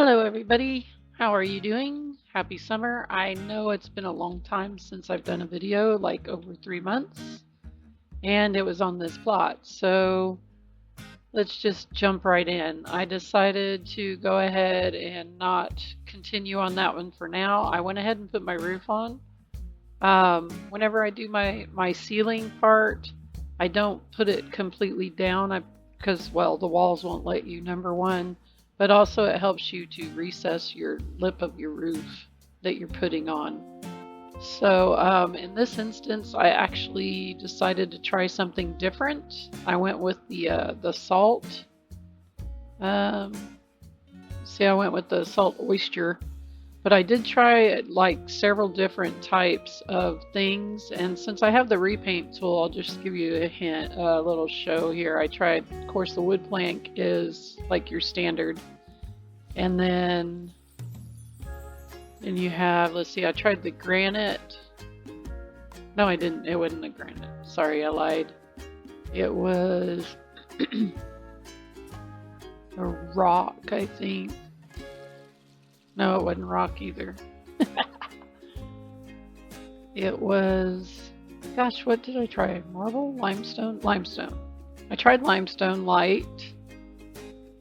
Hello, everybody. How are you doing? Happy summer. I know it's been a long time since I've done a video, like over 3 months, and it was on this plot. So let's just jump right in. I decided to go ahead and not continue on that one for now. I went ahead and put my roof on. Whenever I do my ceiling part, I don't put it completely down because, well, the walls won't let you, number one, but also it helps you to recess your lip of your roof that you're putting on. So in this instance, I actually decided to try something different. I went with the salt. Um, I went with the salt oyster. But I did try like several different types of things, and since I have the repaint tool, I'll just give you a hint, a little show here. I tried, of course, the wood plank is like your standard, and then you have, let's see, I tried the granite. No, I didn't. It wasn't a granite. Sorry, I lied. It was a rock, I think. No, it wasn't rock either. It was, gosh, what did I try? Marble? Limestone? Limestone. I tried limestone light.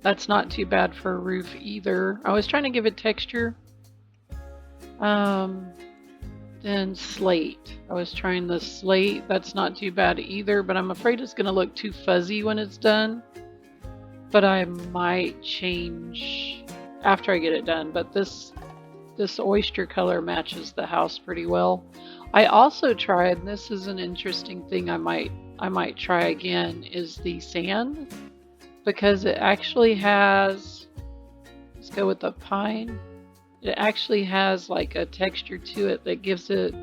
That's not too bad for a roof either. I was trying to give it texture. Then slate. I was trying the slate. That's not too bad either, but I'm afraid it's going to look too fuzzy when it's done. But I might change after I get it done, but this oyster color matches the house pretty well. I also tried, and this is an interesting thing I might try again, is the sand, because it actually has, let's go with the pine, it actually has like a texture to it that gives it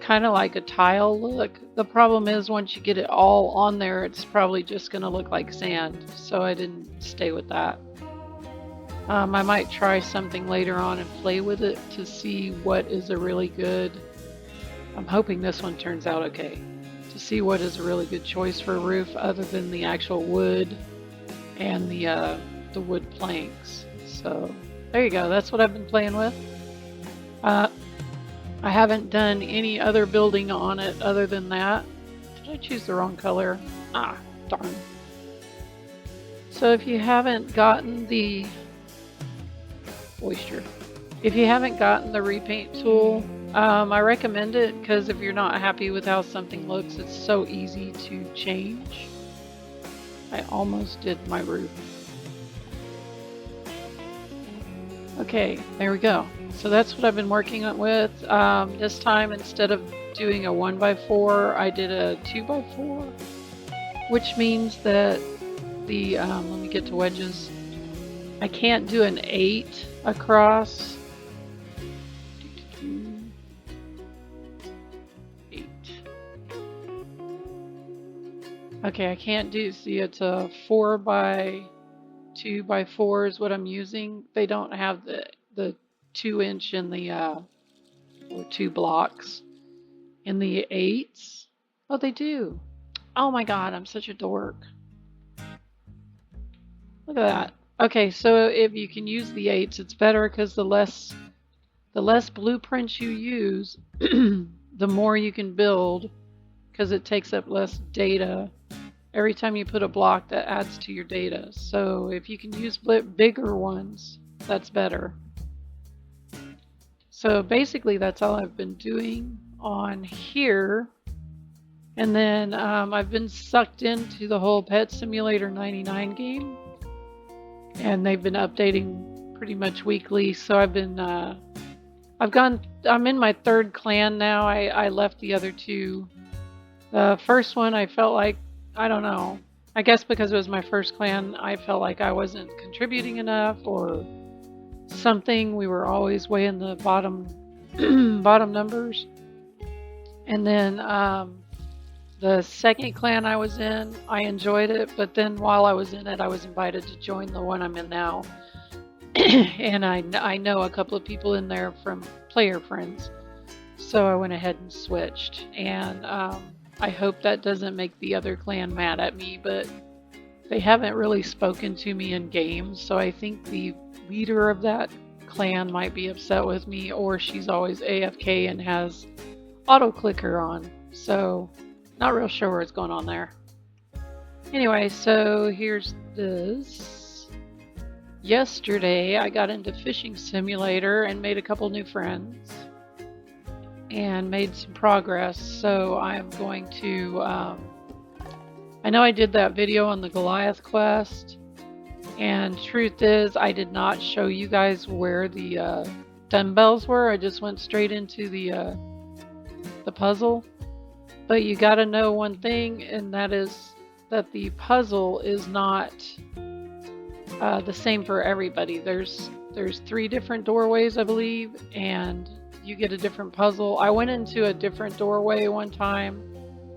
kind of like a tile look. The problem is once you get it all on there, it's probably just going to look like sand, so I didn't stay with that. I might try something later on and play with it to see what is a really good, I'm hoping this one turns out okay, to see what is a really good choice for a roof other than the actual wood and the wood planks. So there you go, that's what I've been playing with. I haven't done any other building on it other than that. Did I choose the wrong color? Ah, darn. So if you haven't gotten the oyster, if you haven't gotten the repaint tool, I recommend it because if you're not happy with how something looks, it's so easy to change. I almost did my roof. Okay, there we go. So that's what I've been working on with. This time, instead of doing a 1x4, I did a 2x4, which means that the, let me get to wedges. I can't do an 8 across. 8. Okay, I can't do, see, it's a 4x2x4 is what I'm using. They don't have the 2-inch in the or 2 blocks in the 8s. Oh, they do. Oh my god, I'm such a dork. Look at that. Okay, so if you can use the 8s, it's better because the less blueprints you use, the more you can build because it takes up less data. Every time you put a block, that adds to your data. So if you can use bigger ones, that's better. So basically that's all I've been doing on here. And then I've been sucked into the whole Pet Simulator 99 game. And they've been updating pretty much weekly. So I've been, I'm in my 3rd clan now. I left the other 2. The first one I felt like, I don't know. I guess because it was my first clan, I felt like I wasn't contributing enough or something. We were always way in the bottom numbers. And then the second clan I was in, I enjoyed it, but then while I was in it, I was invited to join the one I'm in now. And I know a couple of people in there from player friends, so I went ahead and switched. And I hope that doesn't make the other clan mad at me, but they haven't really spoken to me in games, so I think the leader of that clan might be upset with me, or she's always AFK and has auto clicker on. So not real sure what's going on there. Anyway, so here's this. Yesterday I got into Fishing Simulator and made a couple new friends and made some progress. So I'm going to I know I did that video on the Goliath quest, and truth is I did not show you guys where the dumbbells were. I just went straight into the puzzle. But you got to know one thing, and that is that the puzzle is not the same for everybody. There's 3 different doorways, I believe, and you get a different puzzle. I went into a different doorway one time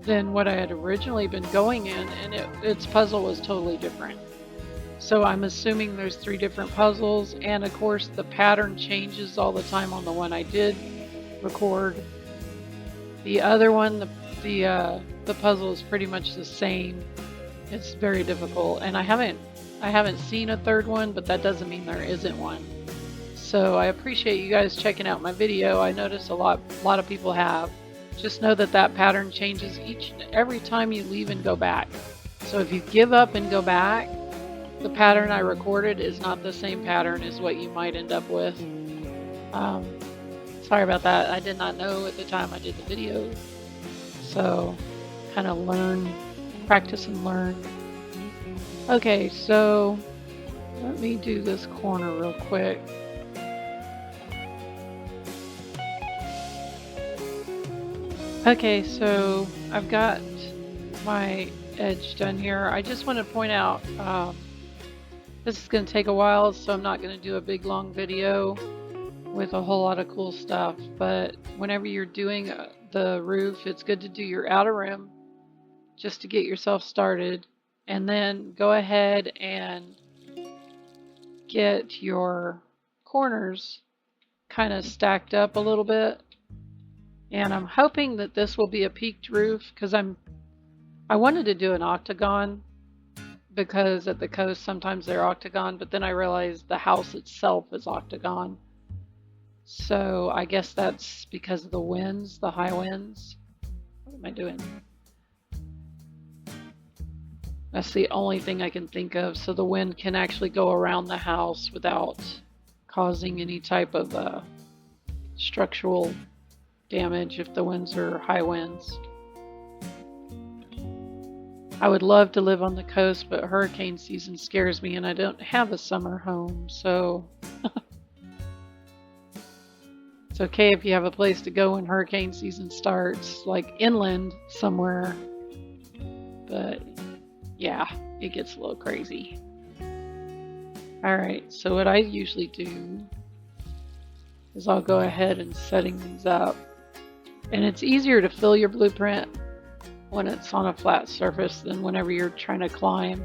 than what I had originally been going in, and its puzzle was totally different. So I'm assuming there's 3 different puzzles, and of course the pattern changes all the time on the one I did record. The other one, the puzzle is pretty much the same. It's very difficult, and I haven't seen a 3rd one, but that doesn't mean there isn't one. So I appreciate you guys checking out my video. I noticed a lot of people have. Just know that that pattern changes each and every time you leave and go back. So if you give up and go back, the pattern I recorded is not the same pattern as what you might end up with. Sorry about that. I did not know at the time I did the video. So kind of practice and learn. Okay, so let me do this corner real quick. Okay, so I've got my edge done here. I just want to point out this is going to take a while, so I'm not going to do a big long video with a whole lot of cool stuff, but whenever you're doing the roof, it's good to do your outer rim just to get yourself started, and then go ahead and get your corners kind of stacked up a little bit. And I'm hoping that this will be a peaked roof, because I wanted to do an octagon, because at the coast sometimes they're octagon, but then I realized the house itself is octagon. So I guess that's because of the winds, the high winds. What am I doing? That's the only thing I can think of. So the wind can actually go around the house without causing any type of structural damage if the winds are high winds. I would love to live on the coast, but hurricane season scares me, and I don't have a summer home, so it's okay if you have a place to go when hurricane season starts, like inland somewhere, but yeah, it gets a little crazy. Alright, so what I usually do is I'll go ahead and setting these up. And it's easier to fill your blueprint when it's on a flat surface than whenever you're trying to climb.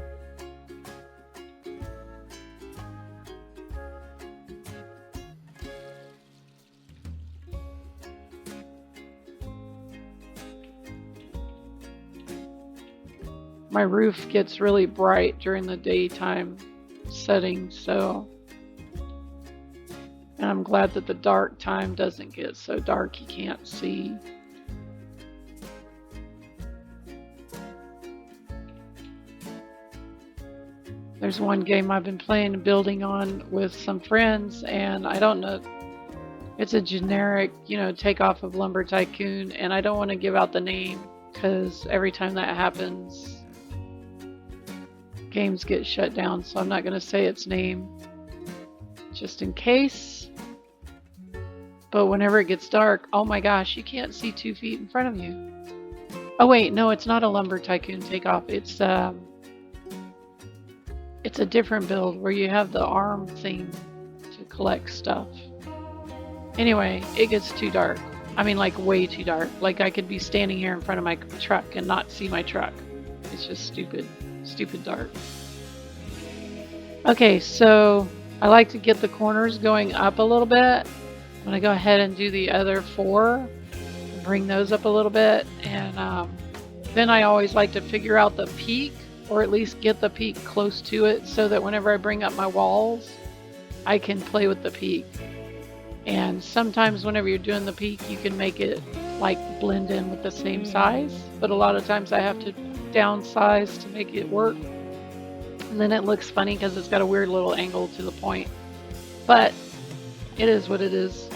My roof gets really bright during the daytime setting, and I'm glad that the dark time doesn't get so dark you can't see. There's one game I've been playing and building on with some friends, and I don't know, it's a generic, takeoff of Lumber Tycoon, and I don't want to give out the name, because every time that happens, games get shut down, so I'm not going to say its name just in case. But whenever it gets dark, oh my gosh, you can't see 2 feet in front of you. Oh wait, no, it's not a Lumber Tycoon takeoff. It's a different build where you have the arm thing to collect stuff. Anyway, it gets too dark. I mean, like way too dark. Like I could be standing here in front of my truck and not see my truck. It's just stupid dark. Okay, so I like to get the corners going up a little bit. I'm going to go ahead and do the other 4 and bring those up a little bit, and then I always like to figure out the peak or at least get the peak close to it so that whenever I bring up my walls, I can play with the peak. And sometimes whenever you're doing the peak, you can make it like blend in with the same size, but a lot of times I have to downsize to make it work. And then it looks funny because it's got a weird little angle to the point. But it is what it is.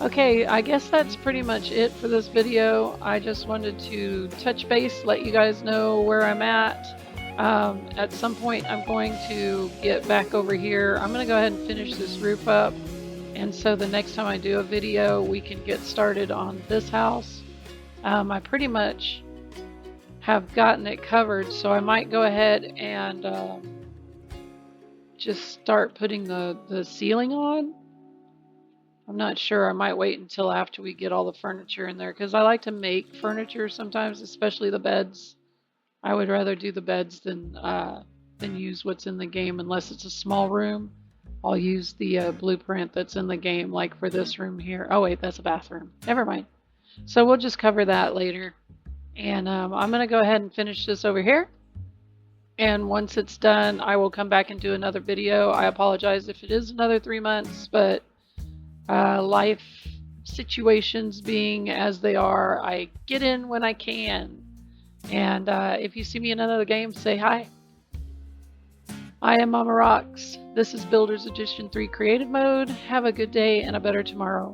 Okay, I guess that's pretty much it for this video. I just wanted to touch base, let you guys know where I'm at. At some point I'm going to get back over here. I'm going to go ahead and finish this roof up. And so the next time I do a video, we can get started on this house. I pretty much have gotten it covered, so I might go ahead and just start putting the ceiling on. I'm not sure. I might wait until after we get all the furniture in there, because I like to make furniture sometimes, especially the beds. I would rather do the beds than use what's in the game, unless it's a small room. I'll use the blueprint that's in the game, like for this room here. Oh wait, that's a bathroom. Never mind. So we'll just cover that later. And I'm going to go ahead and finish this over here. And once it's done, I will come back and do another video. I apologize if it is another 3 months, but life situations being as they are, I get in when I can. And if you see me in another game, say hi. I am MammaRocks. This is Builders Edition 3 Creative Mode. Have a good day and a better tomorrow.